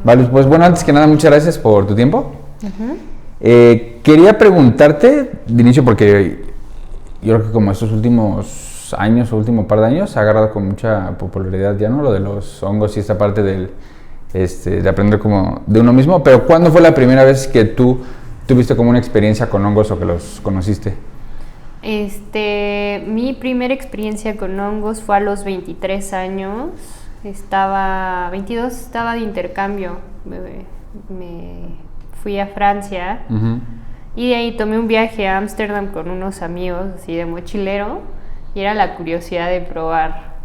Vale, pues bueno, antes que nada, muchas gracias por tu tiempo. Uh-huh. Quería preguntarte, de inicio, porque yo creo que como estos últimos años o último par de años ha agarrado con mucha popularidad ya, ¿no? Lo de los hongos y esta parte de aprender como de uno mismo. Pero ¿cuándo fue la primera vez que tú tuviste como una experiencia con hongos o que los conociste? Mi primera experiencia con hongos fue a los 23 años. 22, estaba de intercambio. Me fui a Francia. Uh-huh. Y de ahí tomé un viaje a Ámsterdam con unos amigos, así de mochilero. Y era la curiosidad de probar,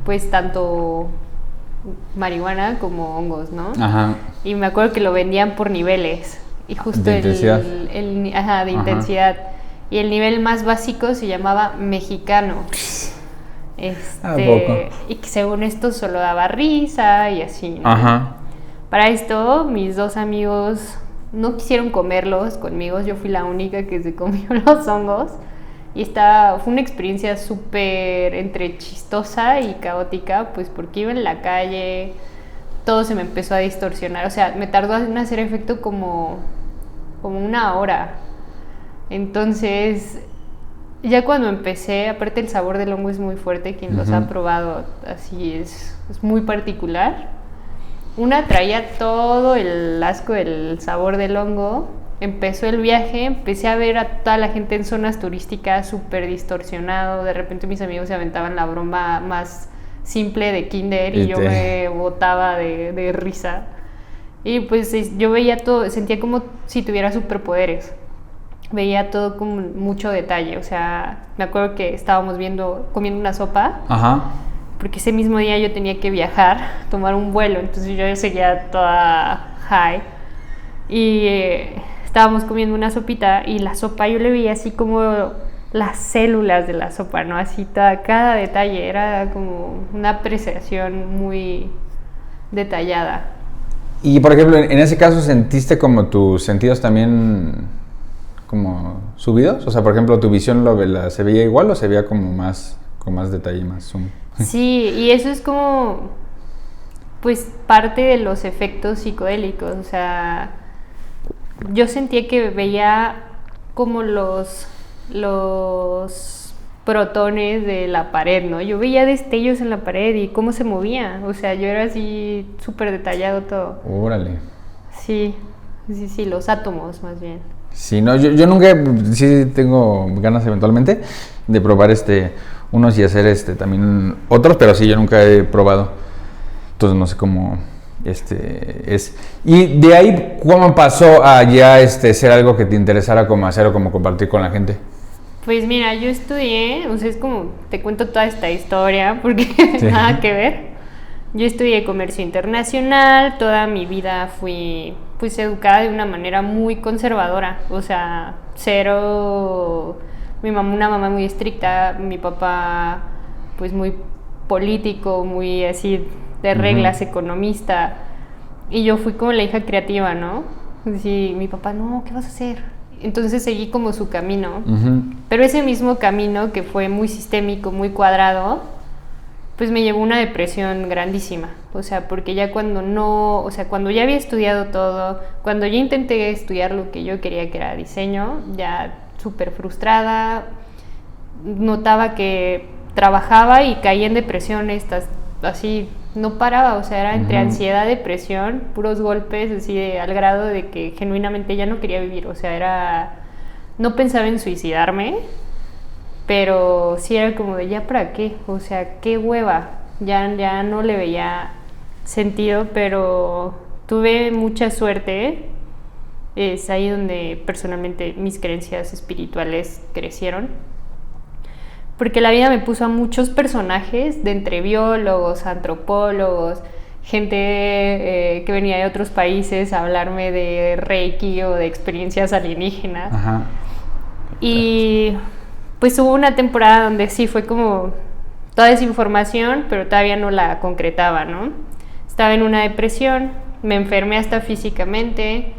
pues tanto marihuana como hongos, ¿no? Ajá. Y me acuerdo que lo vendían por niveles. Y justo de intensidad. De intensidad. Y el nivel más básico se llamaba mexicano. Y que según esto solo daba risa y así, ¿no? Ajá. Para esto, mis dos amigos no quisieron comerlos conmigo. Yo fui la única que se comió los hongos. Y fue una experiencia súper entre chistosa y caótica, pues porque iba en la calle, todo se me empezó a distorsionar. O sea, me tardó en hacer efecto como una hora. Entonces, ya cuando empecé, aparte el sabor del hongo es muy fuerte, quien los ha probado así es muy particular. Una traía todo el asco del sabor del hongo. Empezó el viaje, empecé a ver a toda la gente en zonas turísticas súper distorsionado. De repente mis amigos se aventaban la broma más simple de kinder y yo me botaba de risa. Y pues yo veía todo, sentía como si tuviera superpoderes. Veía todo con mucho detalle. O sea, me acuerdo que estábamos comiendo una sopa. Ajá. Porque ese mismo día yo tenía que viajar, tomar un vuelo. Entonces yo seguía toda high. Y estábamos comiendo una sopita y la sopa yo le veía así como las células de la sopa, ¿no? Así cada detalle, era como una apreciación muy detallada. Y por ejemplo, en ese caso, ¿sentiste como tus sentidos también como subidos? O sea, por ejemplo, ¿tu visión se veía igual o se veía como más, con más detalle, más zoom? Sí, y eso es como pues parte de los efectos psicodélicos. O sea, yo sentía que veía como los protones de la pared, ¿no? Yo veía destellos en la pared y cómo se movía. O sea, yo era así súper detallado todo. Órale. Sí, los átomos más bien. Sí, no, yo nunca, sí tengo ganas eventualmente de probar unos y hacer también otros, pero sí, yo nunca he probado. Entonces no sé cómo es. Y de ahí, ¿cómo pasó a ya ser algo que te interesara como hacer o como compartir con la gente? Pues mira, yo estudié, o sea, es como, te cuento toda esta historia porque sí. Nada que ver. Yo estudié comercio internacional, toda mi vida fui pues educada de una manera muy conservadora, o sea, cero, una mamá muy estricta, mi papá pues muy político, muy así de reglas, economista, y yo fui como la hija creativa, ¿no? Sí, mi papá, no, ¿qué vas a hacer? Entonces seguí como su camino, pero ese mismo camino que fue muy sistémico, muy cuadrado, pues me llevó una depresión grandísima. O sea, porque ya cuando ya había estudiado todo, cuando ya intenté estudiar lo que yo quería, que era diseño, ya súper frustrada, notaba que trabajaba y caía en depresión, así, no paraba, o sea, era entre ansiedad, depresión, puros golpes, así, al grado de que genuinamente ya no quería vivir, o sea, no pensaba en suicidarme, pero sí era como de, ¿ya para qué? O sea, qué hueva, ya no le veía sentido, pero tuve mucha suerte. Es ahí donde personalmente mis creencias espirituales crecieron, porque la vida me puso a muchos personajes, de entre biólogos, antropólogos, gente que venía de otros países a hablarme de Reiki o de experiencias alienígenas. Y pues hubo una temporada donde sí fue como toda esa información, pero todavía no la concretaba, ¿no? Estaba en una depresión, me enfermé hasta físicamente.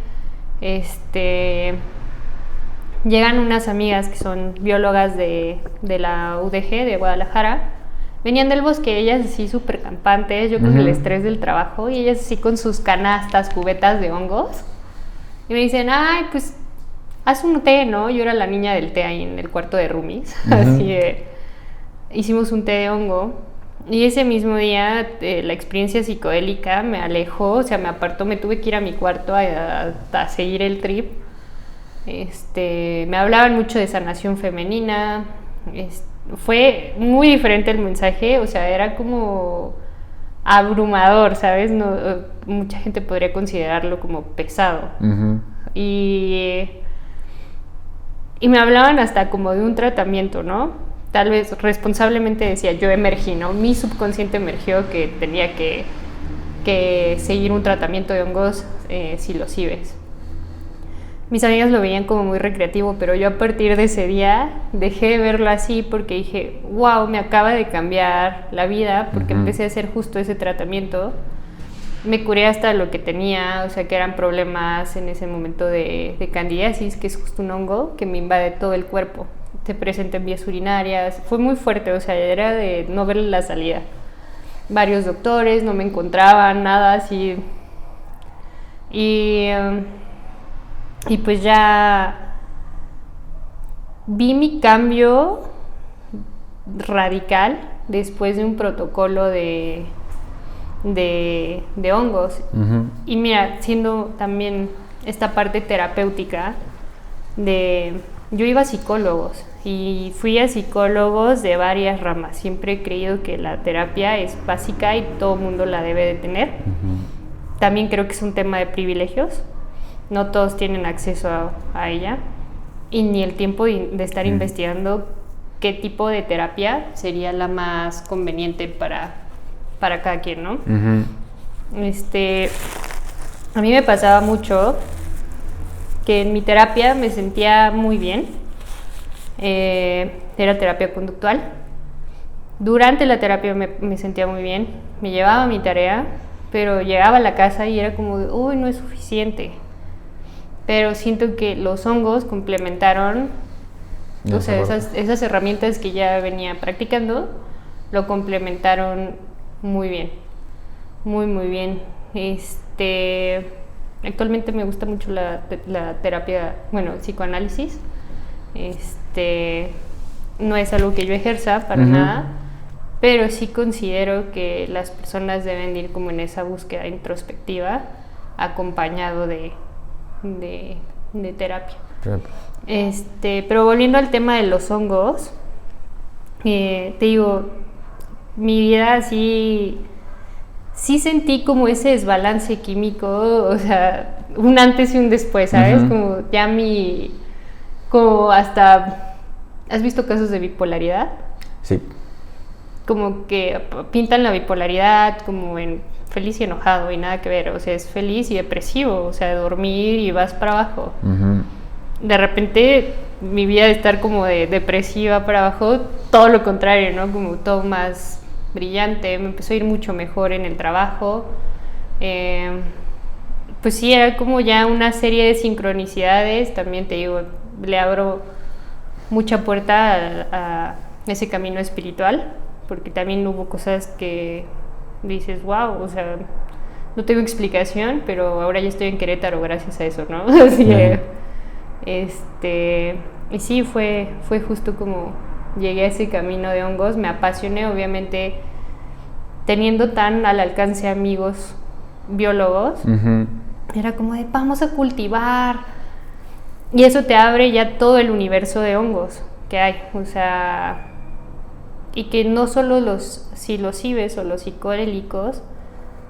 Llegan unas amigas que son biólogas de la UDG de Guadalajara, Venían del bosque, ellas así súper campantes, yo con el estrés del trabajo, y ellas así con sus canastas, cubetas de hongos. Y me dicen, ay, pues, haz un té, ¿no? Yo era la niña del té ahí en el cuarto de roomies. Así hicimos un té de hongo. Y ese mismo día la experiencia psicodélica me alejó, o sea, me apartó, me tuve que ir a mi cuarto a seguir el trip. Me hablaban mucho de sanación femenina. Fue muy diferente el mensaje, o sea, era como abrumador, ¿sabes? No, mucha gente podría considerarlo como pesado. Y me hablaban hasta como de un tratamiento, ¿no? Tal vez responsablemente decía, yo emergí, ¿no? Mi subconsciente emergió que tenía que seguir un tratamiento de hongos psilocibes. Mis amigas lo veían como muy recreativo, pero yo a partir de ese día dejé de verlo así porque dije, wow, me acaba de cambiar la vida, porque empecé a hacer justo ese tratamiento. Me curé hasta lo que tenía, o sea, que eran problemas en ese momento de candidiasis, que es justo un hongo que me invade todo el cuerpo. Te presenta en vías urinarias, fue muy fuerte, o sea, era de no ver la salida. Varios doctores, no me encontraban, nada así. Y pues ya vi mi cambio radical después de un protocolo de hongos. Y mira, siendo también esta parte terapéutica yo iba a psicólogos y fui a psicólogos de varias ramas. Siempre he creído que la terapia es básica y todo el mundo la debe de tener. También creo que es un tema de privilegios. No todos tienen acceso a ella y ni el tiempo de estar investigando qué tipo de terapia sería la más conveniente para cada quien, ¿no? A mí me pasaba mucho que en mi terapia me sentía muy bien. Era terapia conductual. Durante la terapia me sentía muy bien. Me llevaba mi tarea, pero llegaba a la casa y era como, uy, no es suficiente. Pero siento que los hongos complementaron, o sea, esas herramientas que ya venía practicando, lo complementaron muy bien, muy bien. Actualmente me gusta mucho la terapia, bueno, psicoanálisis. No es algo que yo ejerza para nada, pero sí considero que las personas deben ir como en esa búsqueda introspectiva, acompañado de terapia. Pero volviendo al tema de los hongos, te digo, mi vida sí sentí como ese desbalance químico, o sea, un antes y un después, ¿sabes? Como ya como hasta, ¿has visto casos de bipolaridad? Sí. Como que pintan la bipolaridad como en feliz y enojado y nada que ver, o sea, es feliz y depresivo, o sea, dormir y vas para abajo. De repente mi vida de estar como de depresiva para abajo, todo lo contrario, ¿no? Como todo más brillante, me empezó a ir mucho mejor en el trabajo. Pues sí, era como ya una serie de sincronicidades. También te digo, le abro mucha puerta a ese camino espiritual, porque también hubo cosas que dices, wow, o sea, no tengo explicación, pero ahora ya estoy en Querétaro gracias a eso, ¿no? Así y sí, fue justo como llegué a ese camino de hongos. Me apasioné, obviamente, teniendo tan al alcance amigos biólogos. Era como de, vamos a cultivar. Y eso te abre ya todo el universo de hongos que hay. O sea, y que no solo los psilocibes o los psicodélicos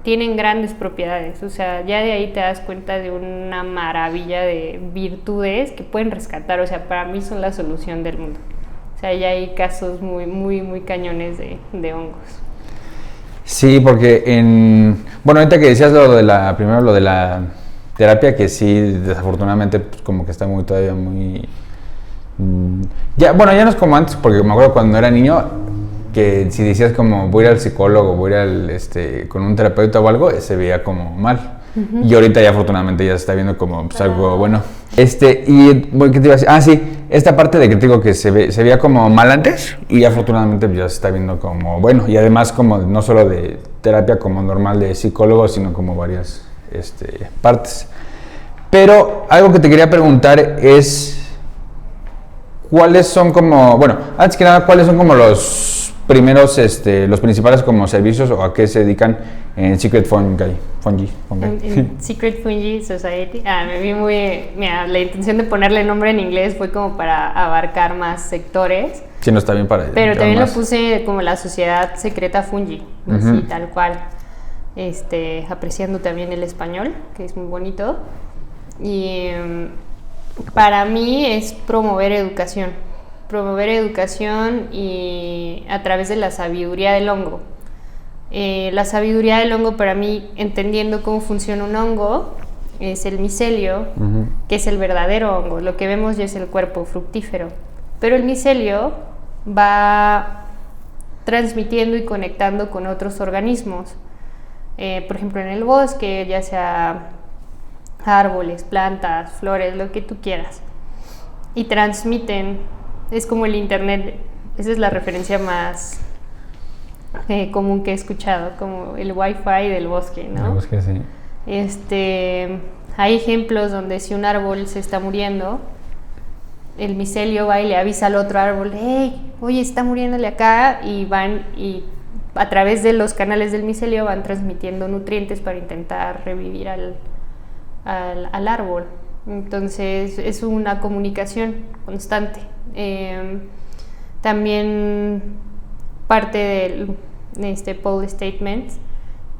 tienen grandes propiedades. O sea, ya de ahí te das cuenta de una maravilla de virtudes que pueden rescatar. O sea, para mí son la solución del mundo. O sea, ya hay casos muy cañones de hongos. Sí, porque bueno, ahorita que decías primero lo de la terapia, que sí, desafortunadamente, pues como que está todavía muy... ya no es como antes, porque me acuerdo cuando era niño, que si decías como voy a ir al psicólogo, voy a ir con un terapeuta o algo, se veía como mal. Y ahorita ya afortunadamente ya se está viendo como pues, algo bueno. Y bueno, ¿qué te iba a decir? Sí, esta parte de que te digo que se veía como mal antes y afortunadamente ya se está viendo como bueno, y además como no solo de terapia como normal de psicólogo, sino como varias partes. Pero algo que te quería preguntar es cuáles son como, bueno, antes que nada, cuáles son como los primeros, los principales como servicios o a qué se dedican en Secret Fungi. En Secret Fungi Society. Me vi mira, la intención de ponerle nombre en inglés fue como para abarcar más sectores. Sí, no está bien para pero también más. Lo puse como la Sociedad Secreta Fungi, así tal cual. Apreciando también el español, que es muy bonito. Y para mí es promover educación y a través de la sabiduría del hongo. La sabiduría del hongo para mí, entendiendo cómo funciona un hongo, es el micelio, que es el verdadero hongo. Lo que vemos ya es el cuerpo fructífero, pero el micelio va transmitiendo y conectando con otros organismos. Por ejemplo, en el bosque, ya sea árboles, plantas, flores, lo que tú quieras, y transmiten. Es como el internet, esa es la referencia más común que he escuchado, como el wifi del bosque, ¿no? El bosque, sí. Hay ejemplos donde si un árbol se está muriendo, el micelio va y le avisa al otro árbol, hey, oye, está muriéndole acá, y van y a través de los canales del micelio van transmitiendo nutrientes para intentar revivir al árbol. Entonces es una comunicación constante. También parte del Paul Statements,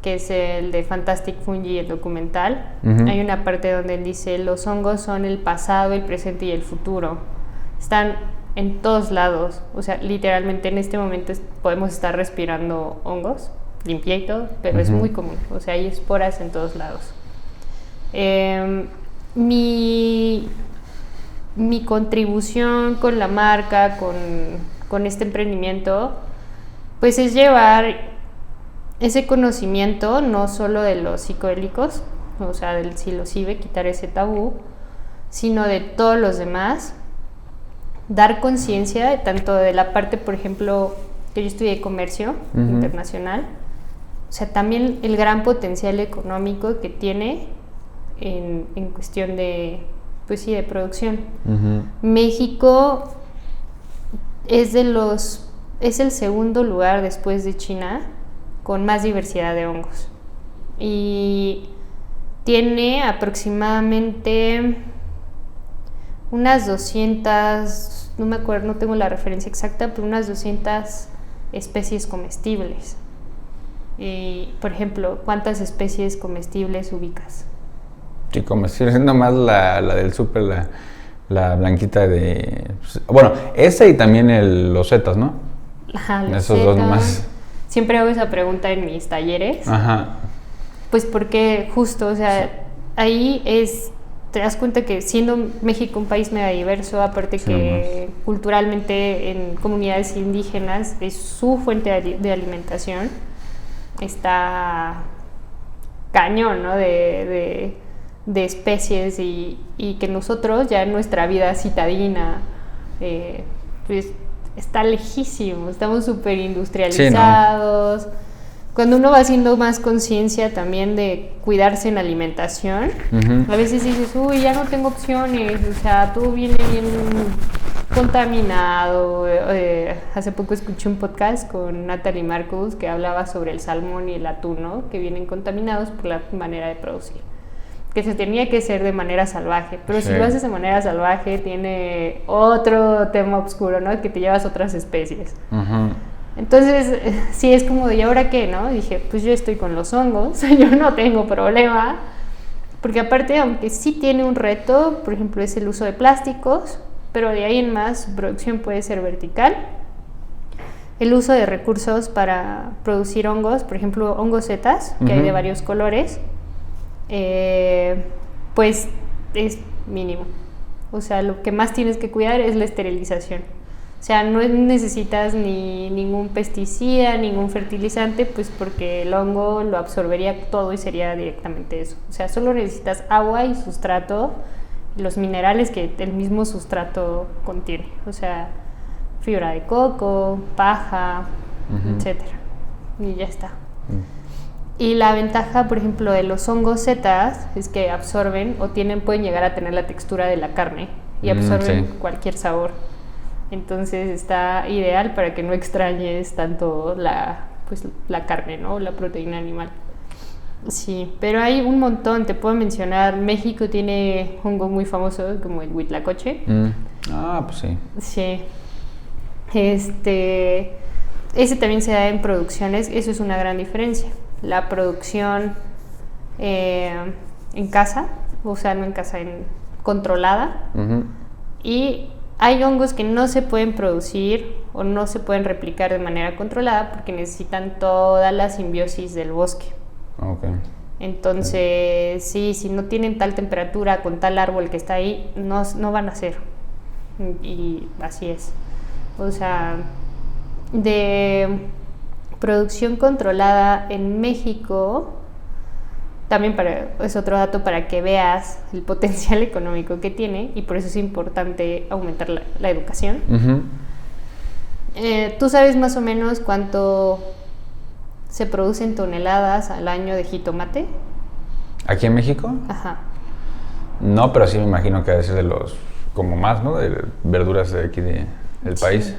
que es el de Fantastic Fungi, el documental. Hay una parte donde él dice: los hongos son el pasado, el presente y el futuro. Están en todos lados, o sea, literalmente en este momento podemos estar respirando hongos, limpia y todo, pero es muy común, o sea, hay esporas en todos lados. Mi contribución con la marca, con este emprendimiento, pues es llevar ese conocimiento no solo de los psicodélicos, o sea, del psilocibe, quitar ese tabú, sino de todos los demás, dar conciencia tanto de la parte, por ejemplo, que yo estudié comercio internacional, o sea, también el gran potencial económico que tiene en cuestión de, pues sí, de producción. México es el segundo lugar después de China con más diversidad de hongos y tiene aproximadamente unas 200, no me acuerdo, no tengo la referencia exacta, pero unas 200 especies comestibles. Por ejemplo, ¿cuántas especies comestibles ubicas? Sí, comestibles, nomás la del súper, la blanquita de... Bueno, esa y también los setas, ¿no? Ajá, esos dos nomás. Siempre hago esa pregunta en mis talleres. Ajá. Pues porque justo, o sea, ahí te das cuenta que siendo México un país mega diverso, aparte sí, que más culturalmente en comunidades indígenas es su fuente de alimentación, está cañón, ¿no? De especies y que nosotros ya en nuestra vida citadina pues está lejísimo, estamos súper industrializados. Sí, ¿no? Cuando uno va haciendo más conciencia también de cuidarse en alimentación, a veces dices, uy, ya no tengo opciones, o sea, todo viene bien contaminado. Hace poco escuché un podcast con Natalie Marcus que hablaba sobre el salmón y el atún, ¿no? Que vienen contaminados por la manera de producir, que se tenía que hacer de manera salvaje, pero sí, si lo haces de manera salvaje tiene otro tema oscuro, ¿no? Que te llevas otras especies. Entonces, sí, es como de, ¿y ahora qué, no? Dije, pues yo estoy con los hongos, yo no tengo problema, porque aparte, aunque sí tiene un reto, por ejemplo, es el uso de plásticos, pero de ahí en más su producción puede ser vertical. El uso de recursos para producir hongos, por ejemplo, hongos setas, que hay de varios colores, pues es mínimo. O sea, lo que más tienes que cuidar es la esterilización. O sea, no necesitas ni ningún pesticida, ningún fertilizante, pues porque el hongo lo absorbería todo y sería directamente eso. O sea, solo necesitas agua y sustrato los minerales que el mismo sustrato contiene, o sea, fibra de coco, paja, etcétera, y ya está. Y la ventaja, por ejemplo, de los hongos setas es que absorben o pueden llegar a tener la textura de la carne y absorben cualquier sabor. Entonces está ideal para que no extrañes tanto la carne, ¿no? La proteína animal. Sí, pero hay un montón, te puedo mencionar. México tiene hongo muy famoso como el huitlacoche. Pues sí. Sí. Ese también se da en producciones, eso es una gran diferencia. La producción en casa, o sea, no en casa, controlada. Y hay hongos que no se pueden producir o no se pueden replicar de manera controlada porque necesitan toda la simbiosis del bosque. Okay. Entonces, sí, si no tienen tal temperatura con tal árbol que está ahí, no van a ser. Y así es. O sea, de producción controlada en México, también es otro dato para que veas el potencial económico que tiene, y por eso es importante aumentar la educación. ¿Tú sabes más o menos cuánto se producen toneladas al año de jitomate? ¿Aquí en México? Ajá. No, pero sí me imagino que debe ser de los, como más, ¿no? De verduras de aquí del país.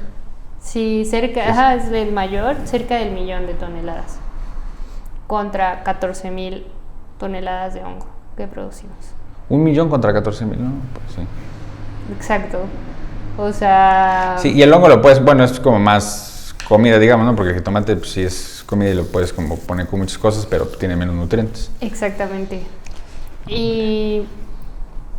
Sí, es el mayor, cerca del 1,000,000 de toneladas, contra 14,000 toneladas de hongo que producimos. 1,000,000 contra 14,000, ¿no? Pues sí. Exacto. O sea... Sí, y el hongo lo puedes, bueno, es como más comida, digamos, ¿no? Porque el jitomate pues, sí es comida y lo puedes como poner con muchas cosas, pero tiene menos nutrientes. Exactamente. Y,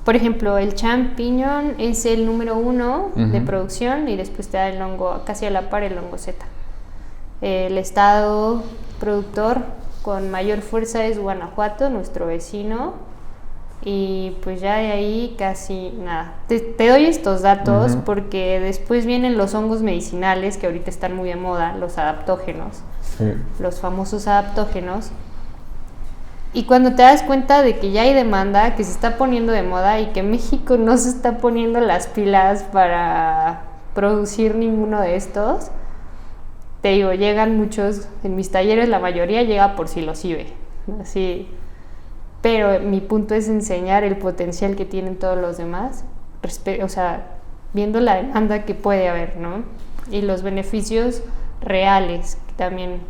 por ejemplo, el champiñón es el número 1 de producción, y después te da el hongo, casi a la par el hongo seta. El estado productor con mayor fuerza es Guanajuato, nuestro vecino, y pues ya de ahí casi nada. Te doy estos datos porque después vienen los hongos medicinales que ahorita están muy de moda, los adaptógenos, los famosos adaptógenos. Y cuando te das cuenta de que ya hay demanda, que se está poniendo de moda y que México no se está poniendo las pilas para producir ninguno de estos, te digo, llegan muchos, en mis talleres la mayoría llega por psilocibe, así. Pero mi punto es enseñar el potencial que tienen todos los demás, o sea, viendo la demanda que puede haber, ¿no? Y los beneficios reales que también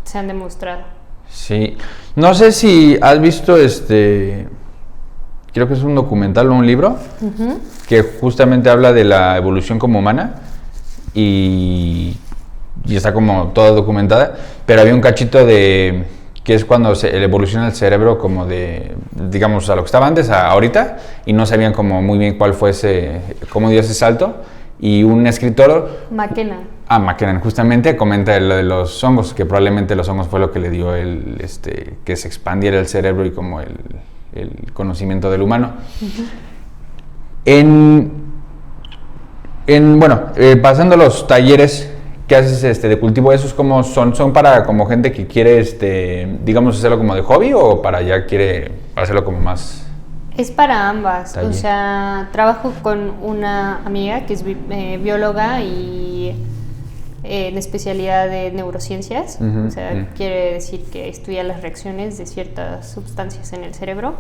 se han demostrado. Sí, no sé si has visto creo que es un documental o un libro que justamente habla de la evolución como humana y está como toda documentada, pero había un cachito que es cuando evoluciona el cerebro como de, digamos, a lo que estaba antes a ahorita, y no sabían como muy bien cuál fue cómo dio ese salto, y un escritor... McKenna justamente comenta lo de los hongos, que probablemente los hongos fue lo que le dio que se expandiera el cerebro y como el conocimiento del humano. Pasando a los talleres que haces de cultivo, ¿esos cómo son para como gente que quiere, digamos, hacerlo como de hobby, o para ya quiere hacerlo como más...? Es para ambas, o sea, trabajo con una amiga que es bióloga y en especialidad de neurociencias, o sea, quiere decir que estudia las reacciones de ciertas sustancias en el cerebro,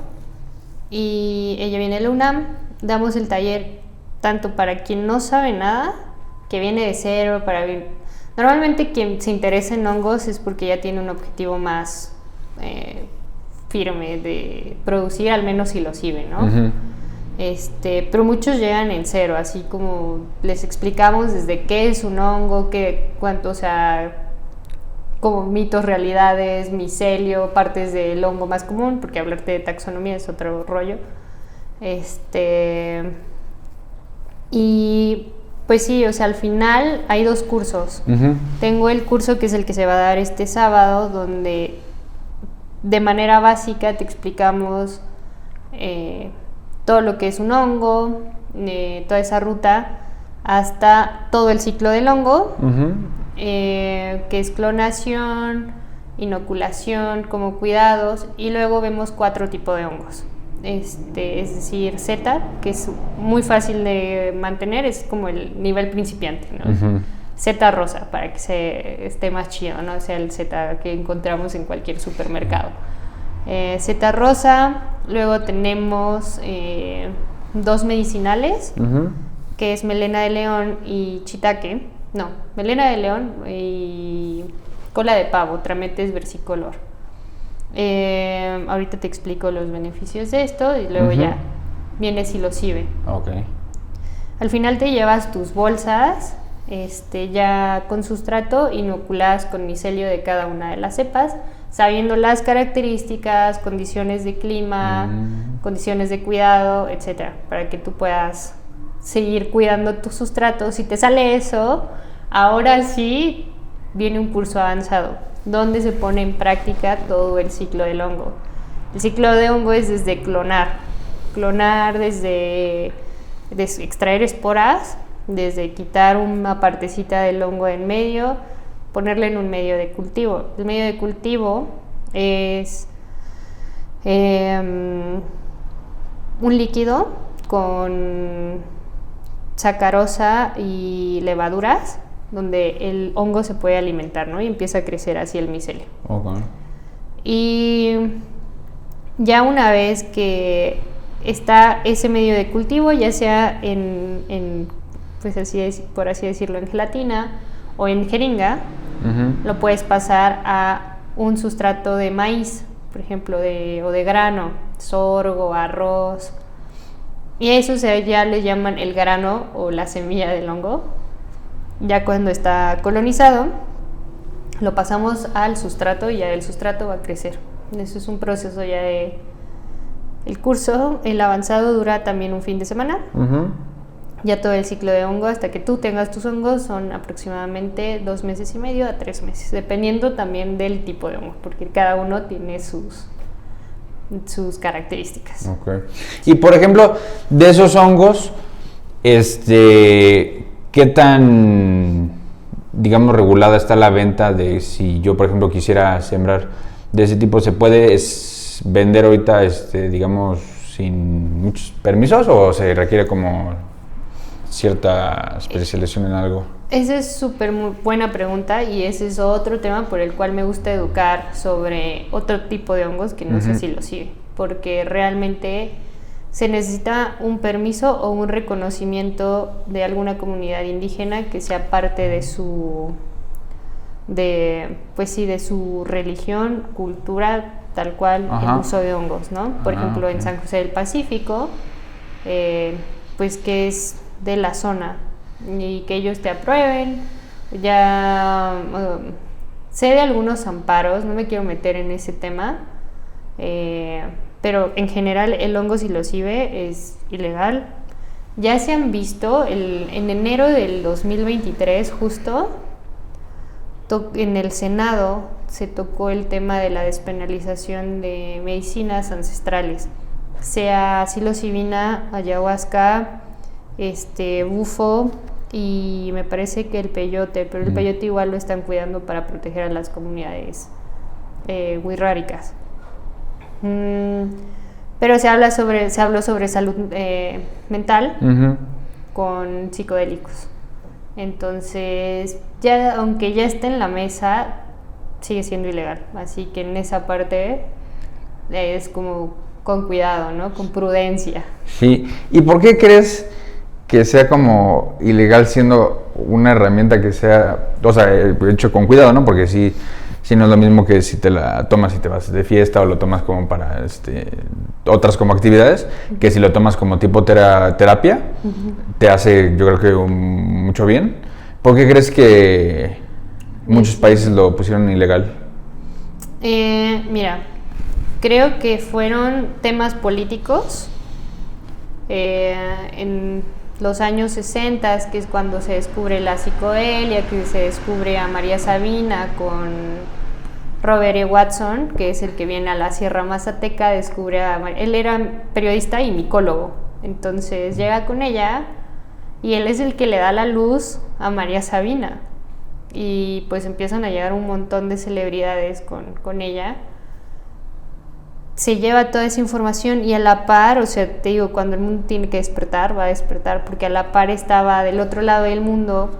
y ella viene a la UNAM, damos el taller tanto para quien no sabe nada, que viene de cero, normalmente quien se interesa en hongos es porque ya tiene un objetivo más firme de producir al menos psilocibe, ¿no? Pero muchos llegan en cero, así como les explicamos desde qué es un hongo, cuánto, o sea, como mitos, realidades, micelio, partes del hongo más común, porque hablarte de taxonomía es otro rollo. Y pues sí, o sea, al final hay 2 cursos. Tengo el curso que es el que se va a dar este sábado, donde de manera básica te explicamos todo lo que es un hongo, toda esa ruta, hasta todo el ciclo del hongo, que es clonación, inoculación, como cuidados, y luego vemos 4 tipos de hongos. es decir, Z, que es muy fácil de mantener, es como el nivel principiante, ¿no? Ujú. Z rosa, para que se esté más chido, ¿no? O sea, el Z que encontramos en cualquier supermercado. Z rosa, luego tenemos 2 medicinales, Ujú. que es melena de león y shiitake. No, melena de león y cola de pavo, trametes versicolor. Ahorita te explico los beneficios de esto y luego Ujú. ya viene psilocibe. Ok. Al final te llevas tus bolsas ya con sustrato, inoculadas con micelio de cada una de las cepas, sabiendo las características, condiciones de clima, condiciones de cuidado, etcétera, para que tú puedas seguir cuidando tu sustrato. Si te sale eso, ahora sí viene un curso avanzado, donde se pone en práctica todo el ciclo del hongo. El ciclo de hongo es desde clonar desde extraer esporas, desde quitar una partecita del hongo en medio, ponerle en un medio de cultivo. El medio de cultivo es un líquido con sacarosa y levaduras, donde el hongo se puede alimentar, ¿no? Y empieza a crecer así el micelio. Ok. Y ya una vez que está ese medio de cultivo, ya sea pues por así decirlo, en gelatina o en jeringa, lo puedes pasar a un sustrato de maíz, por ejemplo, o de grano, sorgo, arroz, y eso ya le llaman el grano o la semilla del hongo. Ya cuando está colonizado, lo pasamos al sustrato y ya el sustrato va a crecer. Eso es un proceso ya de... El curso, el avanzado, dura también un fin de semana. Ya todo el ciclo de hongo, hasta que tú tengas tus hongos, son aproximadamente 2 meses y medio a 3 meses, dependiendo también del tipo de hongo, porque cada uno tiene sus características. Ok. Y por ejemplo, de esos hongos, ¿qué tan, digamos, regulada está la venta de si yo, por ejemplo, quisiera sembrar de ese tipo? ¿Se puede vender ahorita, digamos, sin muchos permisos o se requiere como cierta especialización en algo? Esa es súper buena pregunta y ese es otro tema por el cual me gusta educar sobre otro tipo de hongos que no sé si lo sigue, porque realmente se necesita un permiso o un reconocimiento de alguna comunidad indígena que sea parte de su religión, cultura, tal cual. Ajá. El uso de hongos, ¿no? Por ejemplo, okay. En San José del Pacífico, pues que es de la zona y que ellos te aprueben. Ya sé de algunos amparos, no me quiero meter en ese tema, pero en general el hongo psilocibe es ilegal. Ya se han visto, en enero del 2023 justo, en el Senado se tocó el tema de la despenalización de medicinas ancestrales, sea psilocibina, ayahuasca, bufo y me parece que el peyote, pero el peyote igual lo están cuidando para proteger a las comunidades wixárikas. Pero se habló sobre salud mental con psicodélicos. Entonces, ya aunque ya esté en la mesa, sigue siendo ilegal. Así que en esa parte es como con cuidado, ¿no? Con prudencia. Sí. ¿Y por qué crees que sea como ilegal siendo una herramienta que sea, o sea, hecho con cuidado, ¿no? Porque sí no es lo mismo que si te la tomas y te vas de fiesta o lo tomas como para otras como actividades, que si lo tomas como tipo terapia, te hace, yo creo que mucho bien. ¿Por qué crees que muchos países lo pusieron ilegal? Mira, creo que fueron temas políticos. En los años 60, que es cuando se descubre la psicodelia, que se descubre a María Sabina con Robert E. Watson, que es el que viene a la Sierra Mazateca, él era periodista y micólogo, entonces llega con ella y él es el que le da la luz a María Sabina y pues empiezan a llegar un montón de celebridades con ella, se lleva toda esa información y a la par, o sea, te digo, cuando el mundo tiene que despertar, va a despertar, porque a la par estaba del otro lado del mundo,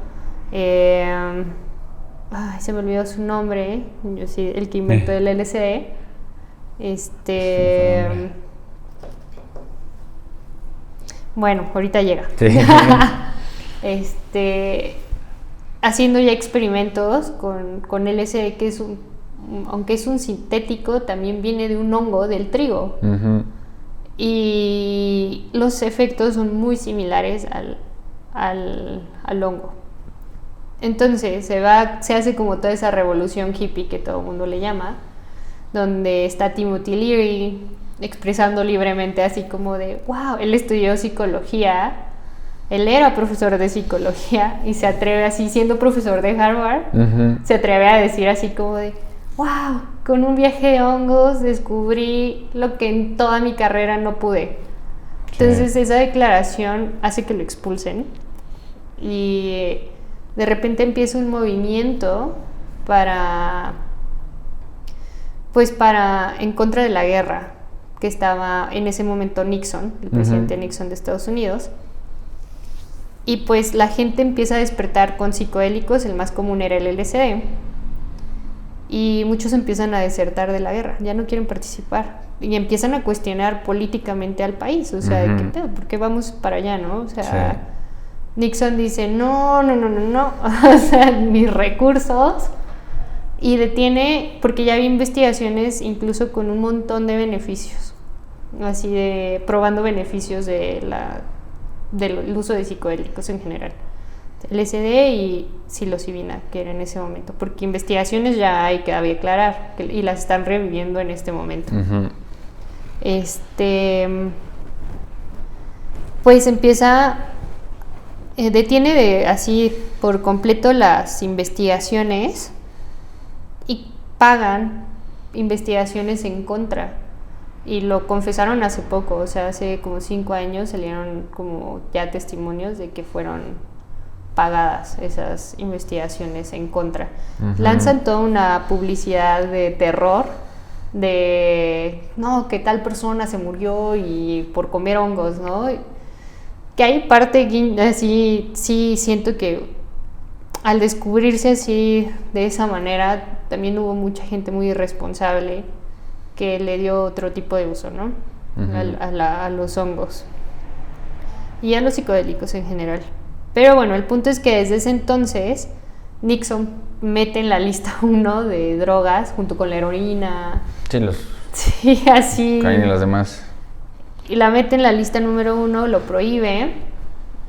se me olvidó su nombre, yo sí, el que inventó el LSD, bueno, ahorita llega. Sí. Haciendo ya experimentos con LSD, que es aunque es un sintético, también viene de un hongo del trigo. Uh-huh. Y los efectos son muy similares al hongo. Entonces se hace como toda esa revolución hippie que todo el mundo le llama, donde está Timothy Leary expresando libremente así como de, wow, él estudió psicología, él era profesor de psicología y se atreve así, siendo profesor de Harvard, uh-huh, se atreve a decir así como de, wow, con un viaje de hongos descubrí lo que en toda mi carrera no pude. Entonces esa declaración hace que lo expulsen y de repente empieza un movimiento en contra de la guerra que estaba en ese momento Nixon, el presidente uh-huh. Nixon de Estados Unidos. Y pues la gente empieza a despertar con psicodélicos, el más común era el LSD. Y muchos empiezan a desertar de la guerra, ya no quieren participar. Y empiezan a cuestionar políticamente al país, o sea, uh-huh. ¿de qué pedo? ¿Por qué vamos para allá, no? O sea, sí. Nixon dice, no, o sea, mis recursos. Y detiene, porque ya había investigaciones incluso con un montón de beneficios, así de probando beneficios del uso de psicodélicos en general, LSD y psilocibina, que era en ese momento, porque investigaciones ya hay que aclarar y las están reviviendo en este momento. Uh-huh. Pues detiene así por completo las investigaciones y pagan investigaciones en contra. Y lo confesaron hace poco, o sea, hace como 5 años salieron como ya testimonios de que fueron pagadas esas investigaciones en contra. Uh-huh. Lanzan toda una publicidad de terror, de, no, que tal persona se murió y por comer hongos, ¿no? Que hay parte así, sí siento que al descubrirse así, de esa manera, también hubo mucha gente muy irresponsable que le dio otro tipo de uso, ¿no? Uh-huh. a los hongos y a los psicodélicos en general. Pero bueno, el punto es que desde ese entonces Nixon mete en la lista 1 de drogas junto con la heroína. Sí, así. Caen en las demás. Y la mete en la lista número 1, lo prohíbe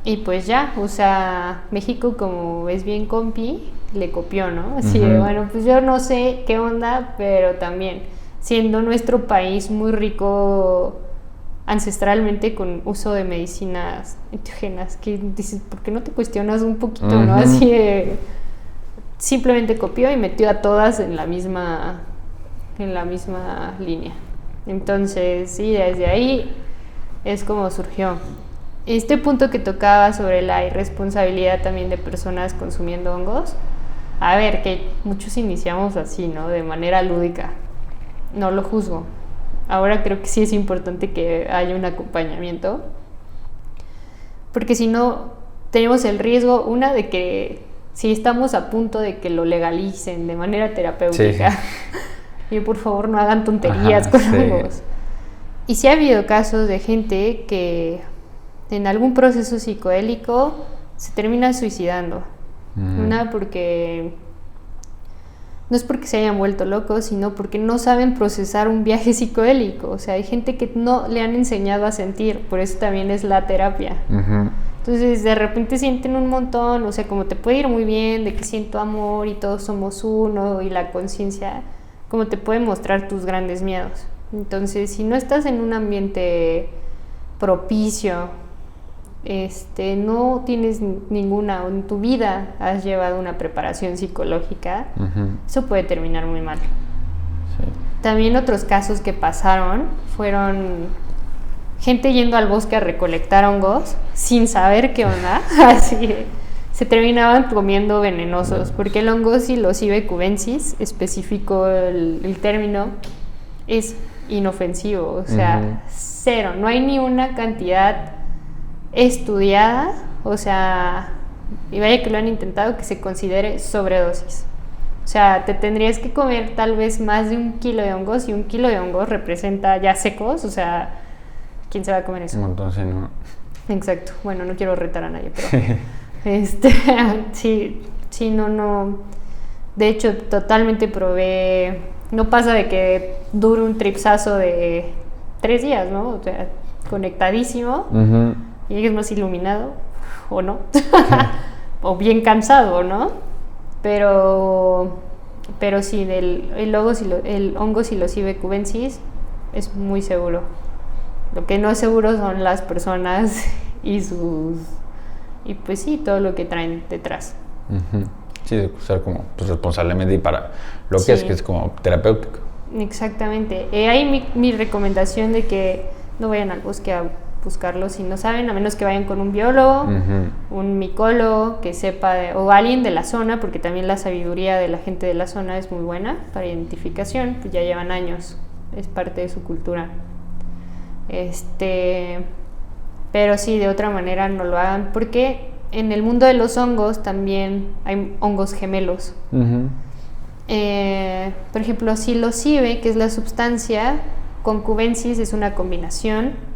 y pues ya, o sea, México como es bien compi, le copió, ¿no? Así uh-huh. de, bueno, pues yo no sé qué onda, pero también siendo nuestro país muy rico ancestralmente con uso de medicinas enteógenas, que dices, ¿por qué no te cuestionas un poquito, uh-huh. no? Así de, simplemente copió y metió a todas en la misma línea. Entonces, sí, desde ahí es como surgió. Este punto que tocaba sobre la irresponsabilidad también de personas consumiendo hongos, a ver, que muchos iniciamos así, ¿no? De manera lúdica. No lo juzgo. Ahora creo que sí es importante que haya un acompañamiento, porque si no, tenemos el riesgo, de que si estamos a punto de que lo legalicen de manera terapéutica, sí. Y por favor no hagan tonterías con hongos. Y sí ha habido casos de gente que en algún proceso psicodélico se termina suicidando. Porque no es porque se hayan vuelto locos, sino porque no saben procesar un viaje psicodélico. O sea, hay gente que no le han enseñado a sentir, por eso también es la terapia. Uh-huh. Entonces, de repente sienten un montón, o sea, como te puede ir muy bien, de que siento amor y todos somos uno, y la conciencia, como te puede mostrar tus grandes miedos. Entonces, si no estás en un ambiente propicio, no tienes ninguna, o en tu vida has llevado una preparación psicológica, uh-huh. Eso puede terminar muy mal. Sí. También otros casos que pasaron fueron gente yendo al bosque a recolectar hongos sin saber qué onda, así se terminaban comiendo venenosos, porque el hongo psilocybe cubensis, específico el término, es inofensivo, o sea, cero, no hay ni una cantidad estudiada, o sea, y vaya que lo han intentado, que se considere sobredosis. O sea, te tendrías que comer tal vez más de 1 kilo de hongos, y 1 kilo de hongos representa ya secos, o sea, ¿quién se va a comer eso? Un montón, sí, ¿no? Exacto, bueno, no quiero retar a nadie, pero sí, no. De hecho, totalmente probé. No pasa de que dure un tripsazo de 3 días, ¿no? O sea, conectadísimo. Y llegues más iluminado, o no. O bien cansado, ¿no? Pero sí, el hongo Psilocybe cubensis es muy seguro. Lo que no es seguro son las personas y pues sí, todo lo que traen detrás. Sí, de usar como pues, responsablemente y para lo que es, que es como terapéutico. Exactamente. Ahí mi recomendación de que no vayan al bosque a buscarlo si no saben, a menos que vayan con un biólogo, un micólogo que sepa, o alguien de la zona, porque también la sabiduría de la gente de la zona es muy buena para identificación, pues ya llevan años, es parte de su cultura. Pero sí, de otra manera no lo hagan, porque en el mundo de los hongos también hay hongos gemelos. Por ejemplo, Psilocybe, que es la sustancia, con cubensis es una combinación,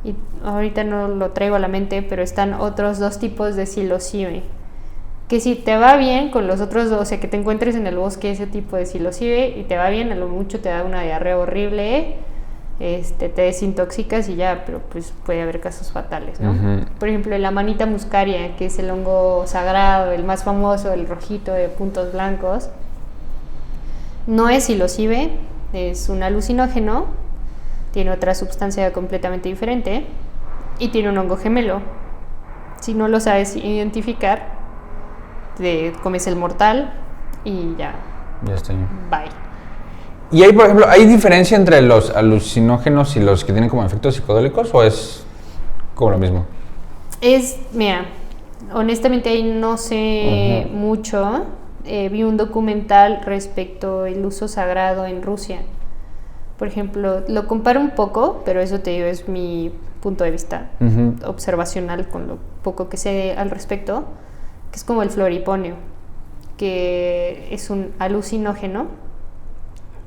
y ahorita no lo traigo a la mente, pero están otros 2 tipos de Psilocybe, que si te va bien con los otros 2, o sea, que te encuentres en el bosque ese tipo de Psilocybe y te va bien, a lo mucho te da una diarrea horrible, te desintoxicas y ya, pero pues puede haber casos fatales, ¿no? Por ejemplo, la Amanita muscaria, que es el hongo sagrado, el más famoso, el rojito de puntos blancos, no es Psilocybe, es un alucinógeno, tiene otra sustancia completamente diferente y tiene un hongo gemelo. Si no lo sabes identificar, te comes el mortal y ya está. Bye. ¿Y hay, por ejemplo, hay diferencia entre los alucinógenos y los que tienen como efectos psicodélicos o es como lo mismo? Mira, honestamente ahí no sé mucho. Vi un documental respecto al uso sagrado en Rusia. Por ejemplo, lo comparo un poco, pero eso te digo, es mi punto de vista observacional con lo poco que sé al respecto, que es como el floriponio, que es un alucinógeno,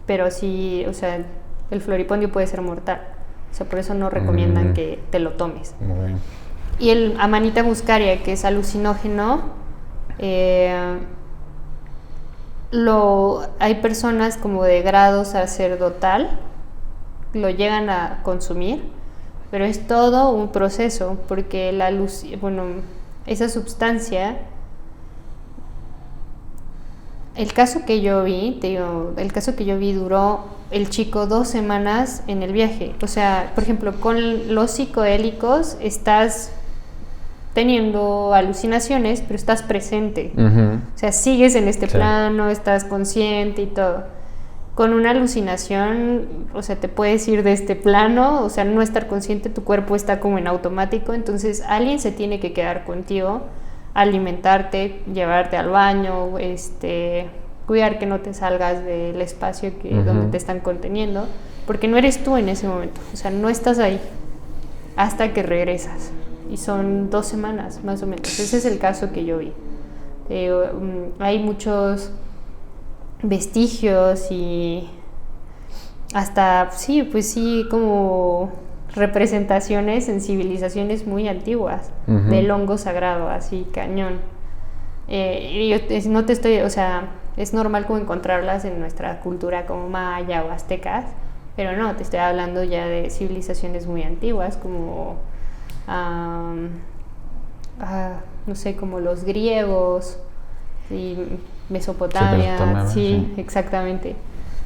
pero sí, o sea, el floripondio puede ser mortal, o sea, por eso no recomiendan que te lo tomes. Muy bien. Y el Amanita muscaria, que es alucinógeno, hay personas como de grado sacerdotal, lo llegan a consumir, pero es todo un proceso, porque esa sustancia, el caso que yo vi duró el chico 2 semanas en el viaje. O sea, por ejemplo, con los psicodélicos estás teniendo alucinaciones, pero estás presente. O sea, sigues en este plano, estás consciente y todo. Con una alucinación, o sea, te puedes ir de este plano, o sea, no estar consciente, tu cuerpo está como en automático, entonces alguien se tiene que quedar contigo, alimentarte, llevarte al baño, cuidar que no te salgas del espacio donde te están conteniendo, porque no eres tú en ese momento, o sea, no estás ahí hasta que regresas. Y son 2 semanas, más o menos. Ese es el caso que yo vi. Hay muchos vestigios y hasta, como representaciones en civilizaciones muy antiguas del hongo sagrado, así cañón. Y no te estoy, o sea, es normal como encontrarlas en nuestra cultura como maya o aztecas, pero no, te estoy hablando ya de civilizaciones muy antiguas como no sé, como los griegos y Mesopotamia, sí, exactamente.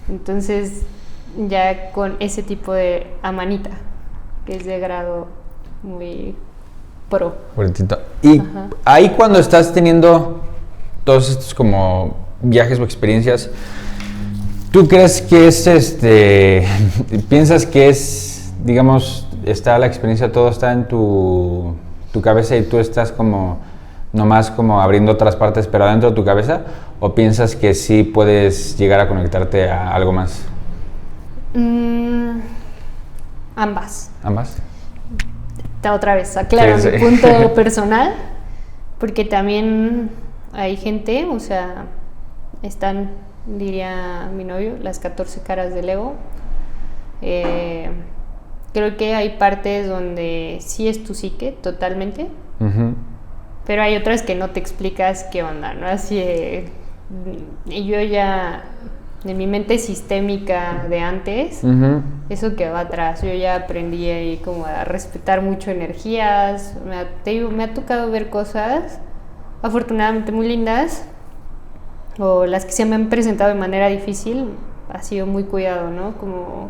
Entonces, ya con ese tipo de amanita, que es de grado muy pro. Y ahí cuando estás teniendo todos estos como viajes o experiencias, ¿tú crees que piensas que es, digamos, está la experiencia, todo está en tu cabeza y tú estás como nomás como abriendo otras partes pero adentro de tu cabeza, o piensas que sí puedes llegar a conectarte a algo más? Ambas. ¿Ambas? Otra vez, aclaro Sí, mi sí. punto personal, porque también hay gente, o sea, están, diría mi novio, las 14 caras del ego. Creo que hay partes donde sí es tu psique, totalmente, Ujú. pero hay otras que no te explicas qué onda, ¿no? Así, y yo ya, en mi mente sistémica de antes, Ujú. eso que va atrás, yo ya aprendí ahí como a respetar mucho energías, te digo, me ha tocado ver cosas afortunadamente muy lindas, o las que se me han presentado de manera difícil, ha sido muy cuidado, ¿no? Como,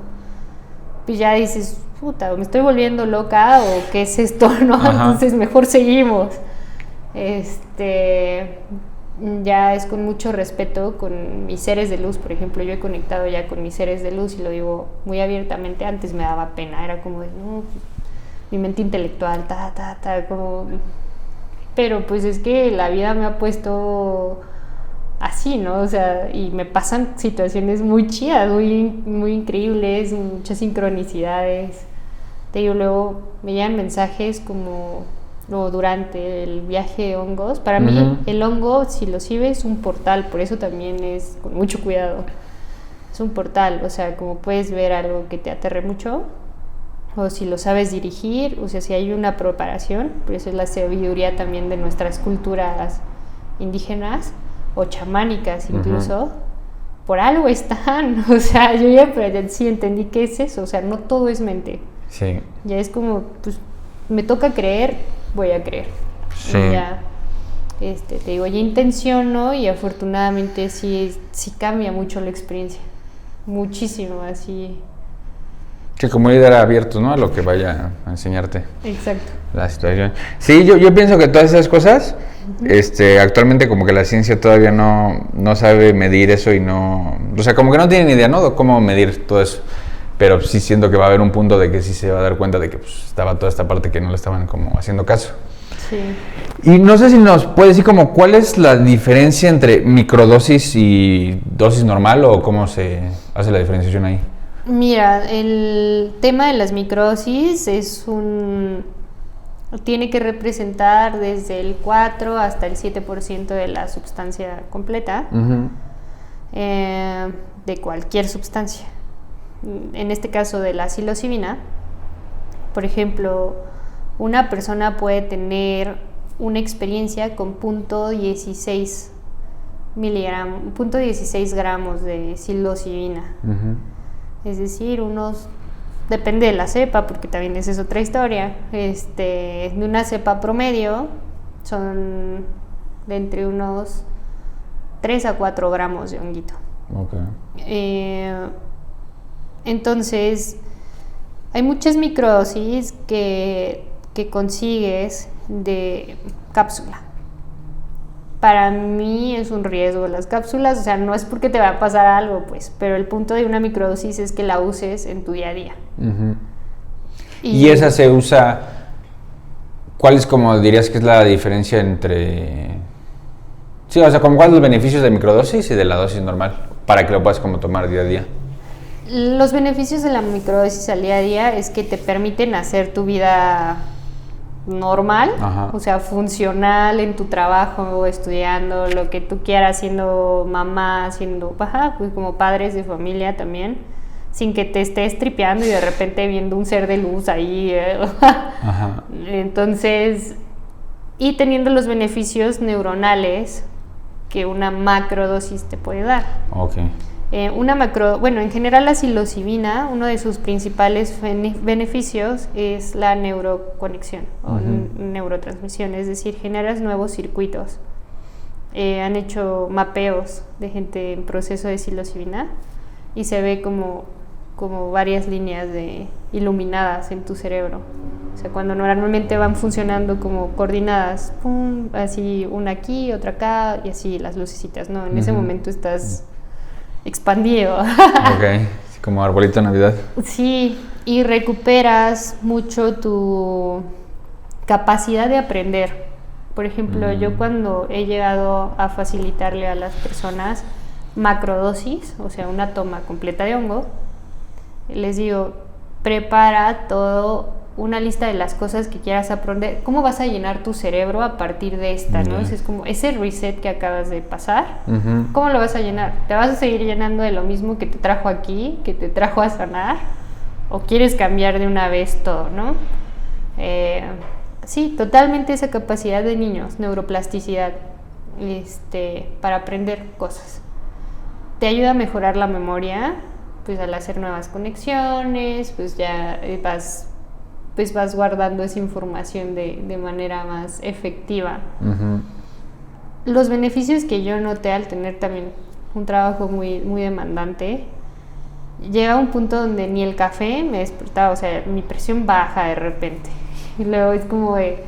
pues ya dices, puta, me estoy volviendo loca o qué es esto, ¿no? Ajá. Entonces mejor seguimos. Ya es con mucho respeto con mis seres de luz, por ejemplo, yo he conectado ya con mis seres de luz y lo digo muy abiertamente. Antes me daba pena, era como de, no, mi mente intelectual, como... Pero pues es que la vida me ha puesto así, ¿no? O sea, y me pasan situaciones muy chidas, muy increíbles, muchas sincronicidades. Te digo, luego me llegan mensajes como o durante el viaje de hongos. Para mí el hongo, si lo sirve, es un portal, por eso también es con mucho cuidado. Es un portal, o sea, como puedes ver algo que te aterre mucho, o si lo sabes dirigir, o sea, si hay una preparación, por eso es la sabiduría también de nuestras culturas indígenas o chamánicas incluso, por algo están, o sea, yo ya sí entendí qué es eso, o sea, no todo es mente. Sí. Ya es como, pues, me toca creer, voy a creer. Sí. Y ya, te digo, ya intenciono y afortunadamente sí cambia mucho la experiencia. Muchísimo, así. Sí, como líder abierto, ¿no? A lo que vaya a enseñarte. Exacto. La situación. Sí, yo pienso que todas esas cosas, actualmente como que la ciencia todavía no sabe medir eso y no... O sea, como que no tiene ni idea, ¿no? De cómo medir todo eso. Pero sí siento que va a haber un punto de que sí se va a dar cuenta de que pues, estaba toda esta parte que no le estaban como haciendo caso. Sí. Y no sé si nos puede decir como cuál es la diferencia entre microdosis y dosis normal o cómo se hace la diferenciación ahí. Mira, el tema de las microdosis tiene que representar desde el 4 hasta el 7% de la sustancia completa, de cualquier sustancia. En este caso de la psilocibina, por ejemplo, una persona puede tener una experiencia con 0.16 gramos de psilocibina. Es decir, depende de la cepa, porque también esa es otra historia. De una cepa promedio son de entre unos 3 a 4 gramos de honguito. Entonces, hay muchas microdosis que consigues de cápsula. Para mí es un riesgo las cápsulas, o sea, no es porque te va a pasar algo, pues, pero el punto de una microdosis es que la uses en tu día a día. Y esa se usa, ¿cuál es como dirías que es la diferencia entre... Sí, o sea, como cuáles son los beneficios de microdosis y de la dosis normal, para que lo puedas como tomar día a día? Los beneficios de la microdosis al día a día es que te permiten hacer tu vida normal, o sea, funcional en tu trabajo, estudiando, lo que tú quieras, siendo mamá, siendo, pues como padres de familia también, sin que te estés tripeando y de repente viendo un ser de luz ahí. Entonces, y teniendo los beneficios neuronales que una macrodosis te puede dar. En general la psilocibina, uno de sus principales beneficios es la neuroconexión o neurotransmisión, es decir, generas nuevos circuitos. Han hecho mapeos de gente en proceso de psilocibina y se ve como varias líneas iluminadas en tu cerebro. O sea, cuando normalmente van funcionando como coordinadas, pum, así una aquí, otra acá y así las lucecitas, ¿no? En ese momento estás expandido. Como arbolito de Navidad. Sí, y recuperas mucho tu capacidad de aprender. Por ejemplo, yo cuando he llegado a facilitarle a las personas macrodosis, o sea, una toma completa de hongo, les digo, prepara todo, una lista de las cosas que quieras aprender. ¿Cómo vas a llenar tu cerebro a partir de esta, no? Es como ese reset que acabas de pasar. ¿Cómo lo vas a llenar? ¿Te vas a seguir llenando de lo mismo que te trajo aquí, que te trajo a sanar? ¿O quieres cambiar de una vez todo, no? Sí, totalmente esa capacidad de niños, neuroplasticidad, para aprender cosas. Te ayuda a mejorar la memoria, pues al hacer nuevas conexiones, pues ya vas guardando esa información de manera más efectiva. Los beneficios que yo noté al tener también un trabajo muy, muy demandante, llega a un punto donde ni el café me despertaba, o sea, mi presión baja de repente. Y luego es como de,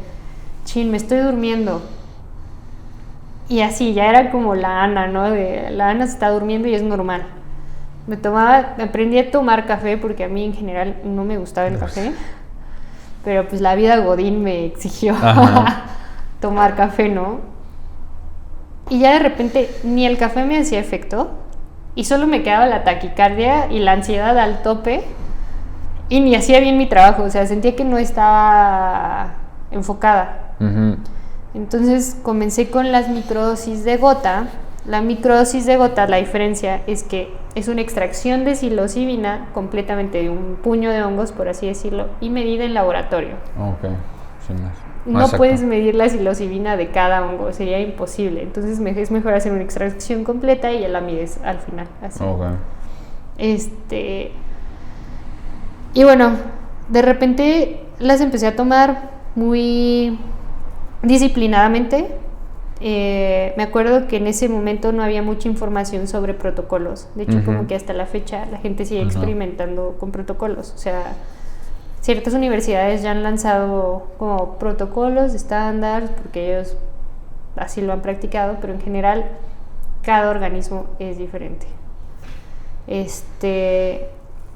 me estoy durmiendo. Y así, ya era como la Ana, ¿no? La Ana se está durmiendo y es normal. Aprendí a tomar café porque a mí en general no me gustaba el café. Pero pues la vida godín me exigió tomar café, ¿no? Y ya de repente ni el café me hacía efecto y solo me quedaba la taquicardia y la ansiedad al tope y ni hacía bien mi trabajo, o sea, sentía que no estaba enfocada. Entonces comencé con las microdosis de gota. La microdosis de gota, la diferencia es que es una extracción de psilocibina completamente de un puño de hongos, por así decirlo, y medida en laboratorio. Ok, sin más. No Exacto. puedes medir la psilocibina de cada hongo, sería imposible. Entonces es mejor hacer una extracción completa y ya la mides al final. Así. Okay. Y bueno, de repente las empecé a tomar muy disciplinadamente. Me acuerdo que en ese momento no había mucha información sobre protocolos. De hecho, como que hasta la fecha la gente sigue experimentando con protocolos. O sea, ciertas universidades ya han lanzado como protocolos estándar porque ellos así lo han practicado, pero en general cada organismo es diferente.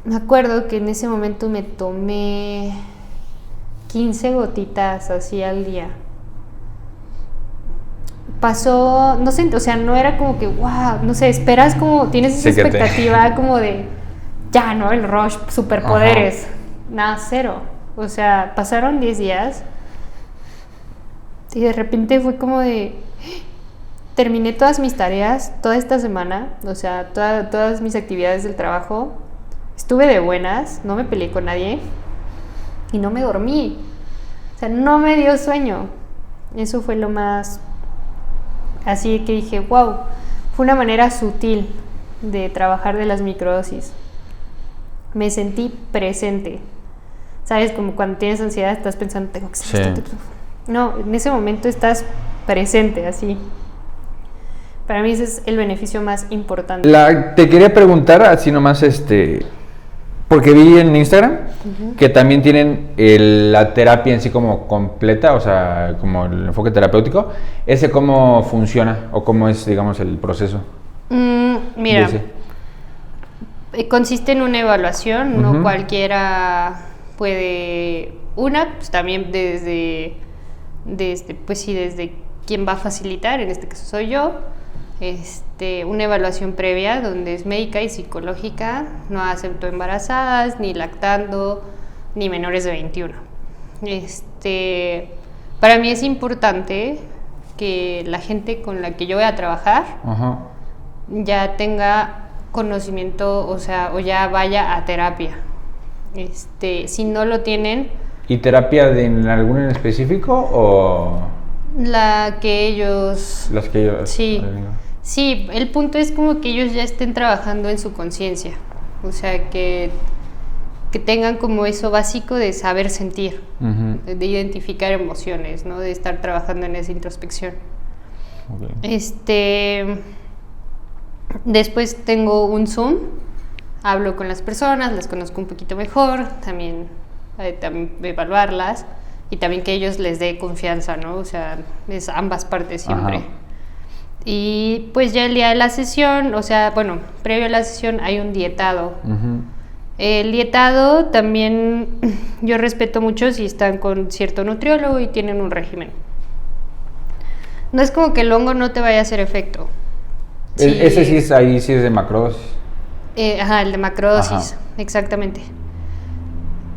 Me acuerdo que en ese momento me tomé 15 gotitas así al día. Pasó, no sé, o sea, no era como que, wow, no sé, esperas como, tienes esa expectativa como de, ya, ¿no? El rush, superpoderes. Nada, cero. O sea, pasaron 10 días y de repente fue como de, terminé todas mis tareas toda esta semana, o sea, todas mis actividades del trabajo, estuve de buenas, no me peleé con nadie y no me dormí. O sea, no me dio sueño. Eso fue lo más... Así que dije, wow, fue una manera sutil de trabajar de las microdosis. Me sentí presente. ¿Sabes? Como cuando tienes ansiedad estás pensando, tengo que hacer esto. No, en ese momento estás presente, así. Para mí ese es el beneficio más importante. Te quería preguntar, así nomás, porque vi en Instagram que también tienen la terapia en sí como completa, o sea, como el enfoque terapéutico. ¿Ese cómo funciona o cómo es, digamos, el proceso? Mira, consiste en una evaluación, no cualquiera puede... pues también desde quién va a facilitar, en este caso soy yo. Una evaluación previa donde es médica y psicológica, no acepto embarazadas, ni lactando, ni menores de 21. Para mí es importante que la gente con la que yo voy a trabajar ya tenga conocimiento, o sea, o ya vaya a terapia. Si no lo tienen... ¿Y terapia de alguna en específico o...? Las que ellos... Sí. Sí, el punto es como que ellos ya estén trabajando en su conciencia, o sea, que tengan como eso básico de saber sentir, de identificar emociones, ¿no? De estar trabajando en esa introspección. Después tengo un Zoom, hablo con las personas, las conozco un poquito mejor, también evaluarlas y también que ellos les dé confianza, ¿no? O sea, es ambas partes siempre. Y pues ya el día de la sesión, o sea, bueno, previo a la sesión hay un dietado. El dietado también yo respeto mucho si están con cierto nutriólogo y tienen un régimen. No es como que el hongo no te vaya a hacer efecto. Ese sí es, ahí sí es de macrodosis. El de macrodosis, Ajá. exactamente.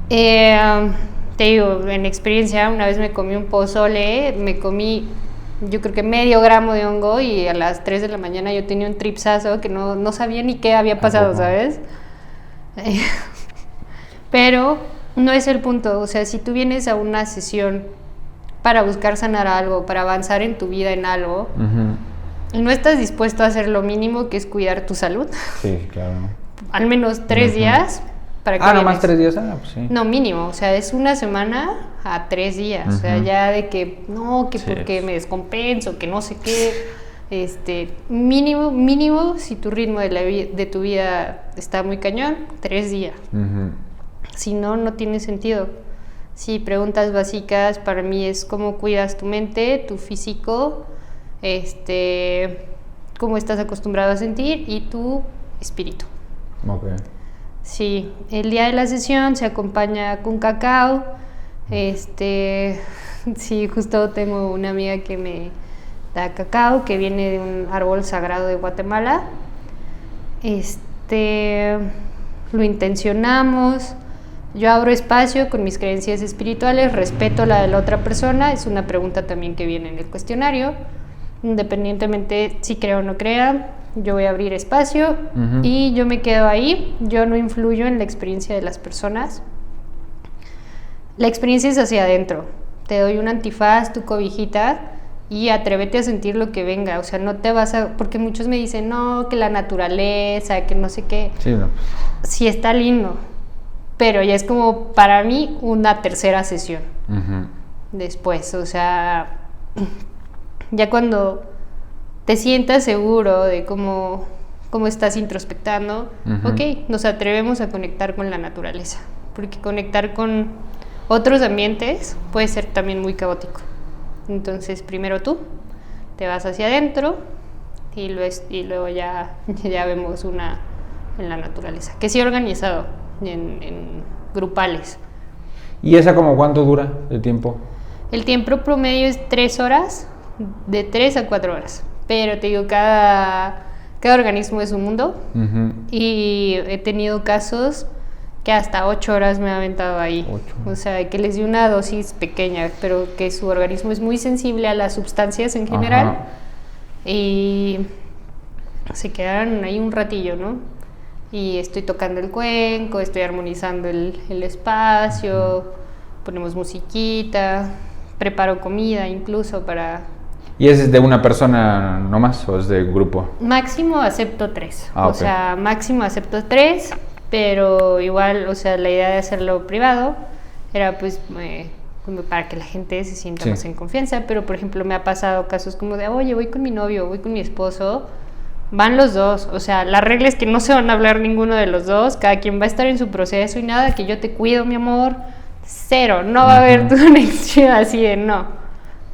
Te digo, en experiencia, una vez me comí un pozole, me comí yo creo que medio gramo de hongo y a las 3 de la mañana yo tenía un tripsazo que no sabía ni qué había pasado, ¿sabes? Pero no es el punto, o sea, si tú vienes a una sesión para buscar sanar algo, para avanzar en tu vida en algo, y no estás dispuesto a hacer lo mínimo que es cuidar tu salud, Sí, claro. al menos 3 días, ¿para qué nomás vienes? 3 días, pues sí. No, mínimo, o sea, es una semana a 3 días, o sea, ya de que, no, que Sí, porque me descompenso, que no sé qué, mínimo, si tu ritmo de tu vida está muy cañón, 3 días. Si no, no tiene sentido. Sí, preguntas básicas para mí es cómo cuidas tu mente, tu físico, cómo estás acostumbrado a sentir y tu espíritu. Ok. Sí, el día de la sesión se acompaña con cacao. Sí, justo tengo una amiga que me da cacao, que viene de un árbol sagrado de Guatemala. Lo intencionamos. Yo abro espacio con mis creencias espirituales, respeto la de la otra persona. Es una pregunta también que viene en el cuestionario. Independientemente si crea o no crea, yo voy a abrir espacio y yo me quedo ahí. Yo no influyo en la experiencia de las personas. La experiencia es hacia adentro. Te doy un antifaz, tu cobijita, y atrévete a sentir lo que venga. O sea, no te vas a... Porque muchos me dicen, no, que la naturaleza, que no sé qué. Sí, no. Sí, está lindo, pero ya es como para mí una tercera sesión después. O sea, ya cuando te sientas seguro de cómo estás introspectando, ok, nos atrevemos a conectar con la naturaleza, porque conectar con otros ambientes puede ser también muy caótico. Entonces, primero tú te vas hacia adentro y luego ya vemos una en la naturaleza, que sí organizado en grupales. ¿Y esa como cuánto dura de tiempo? El tiempo promedio es 3 horas, de 3 a 4 horas, pero te digo, cada organismo es un mundo. Y he tenido casos que hasta 8 horas me ha aventado ahí. 8. O sea, que les di una dosis pequeña, pero que su organismo es muy sensible a las sustancias en general. Y se quedaron ahí un ratillo, ¿no? Y estoy tocando el cuenco, estoy armonizando el espacio, ponemos musiquita, preparo comida incluso para... ¿Y es de una persona nomás o es de grupo? Máximo acepto 3. O sea, máximo acepto 3, pero igual, o sea, la idea de hacerlo privado era pues como para que la gente se sienta más en confianza. Pero, por ejemplo, me ha pasado casos como de, oye, voy con mi novio, voy con mi esposo, van los dos. O sea, la regla es que no se van a hablar ninguno de los dos, cada quien va a estar en su proceso y nada, que yo te cuido, mi amor, cero, no va a haber tu conexión así de no.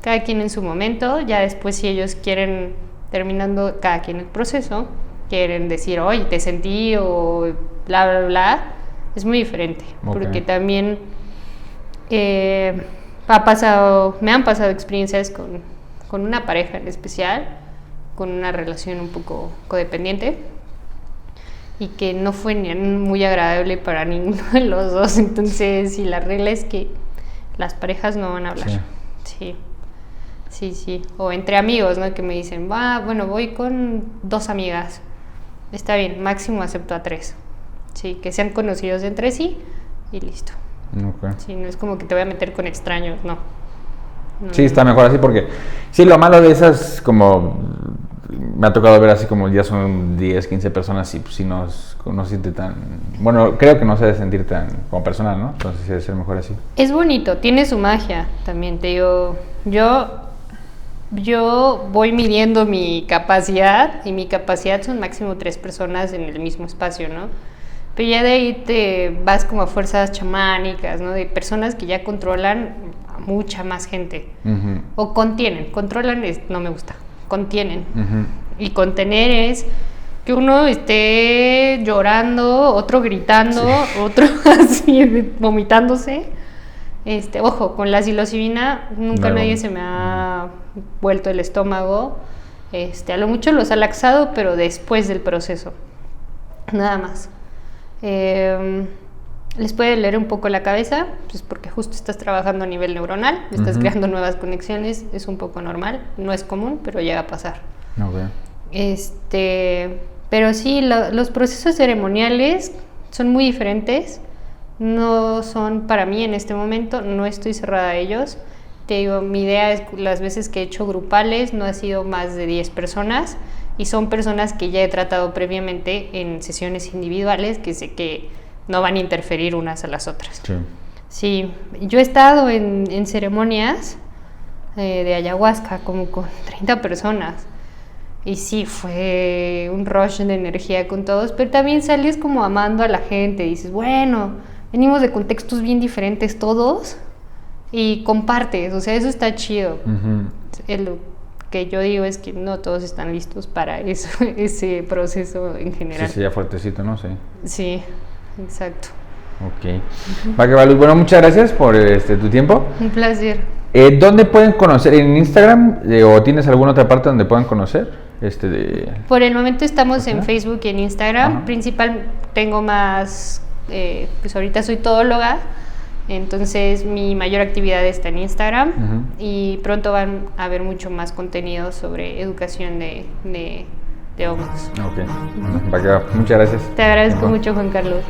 Cada quien en su momento, ya después si ellos quieren, terminando cada quien el proceso, quieren decir, oye, te sentí o bla, bla, bla, es muy diferente. Porque también me han pasado experiencias con una pareja en especial, con una relación un poco codependiente y que no fue ni muy agradable para ninguno de los dos. Entonces, sí, la regla es que las parejas no van a hablar. Sí. O entre amigos, ¿no? Que me dicen, bueno, voy con 2 amigas. Está bien, máximo acepto a 3. Sí, que sean conocidos entre sí y listo. Sí, no es como que te voy a meter con extraños, no. Sí, está mejor así porque... Sí, lo malo de esas como... Me ha tocado ver así como ya son 10, 15 personas y pues si no se siente tan... Bueno, creo que no se debe sentir tan como personal, ¿no? Entonces sí debe ser mejor así. Es bonito, tiene su magia también, te digo. Yo voy midiendo mi capacidad y mi capacidad son máximo 3 personas en el mismo espacio, ¿no? Pero ya de ahí te vas como a fuerzas chamánicas, ¿no? De personas que ya controlan a mucha más gente. O contienen. Controlan no me gusta. Contienen. Y contener es que uno esté llorando, otro gritando, otro así vomitándose. Ojo, con la psilocibina nunca nadie se me ha vuelto el estómago. A lo mucho los ha laxado, pero después del proceso. nada más. Les puede leer un poco la cabeza, pues porque justo estás trabajando a nivel neuronal, estás creando nuevas conexiones, es un poco normal, no es común, pero llega a pasar. Pero sí, los procesos ceremoniales son muy diferentes, no son para mí en este momento, no estoy cerrada a ellos. Te digo, mi idea es, las veces que he hecho grupales no ha sido más de 10 personas y son personas que ya he tratado previamente en sesiones individuales que sé que no van a interferir unas a las otras. Sí, yo he estado en ceremonias de ayahuasca como con 30 personas y sí, fue un rush de energía con todos, pero también sales como amando a la gente, dices, bueno, venimos de contextos bien diferentes todos y compartes, o sea, eso está chido. Lo que yo digo es que no todos están listos para eso, ese proceso en general. Sí, ya fuertecito, ¿no? Sí, exacto. Ok. Va que va, Luz. Bueno, muchas gracias por tu tiempo. Un placer. ¿Dónde pueden conocer? ¿En Instagram? ¿O tienes alguna otra parte donde puedan conocer? Por el momento estamos en Facebook y en Instagram. Principal, tengo más, pues ahorita soy todóloga, entonces mi mayor actividad está en Instagram y pronto van a haber mucho más contenido sobre educación de hongos. Ok. Va que va. Muchas gracias. Te agradezco mucho, Juan Carlos.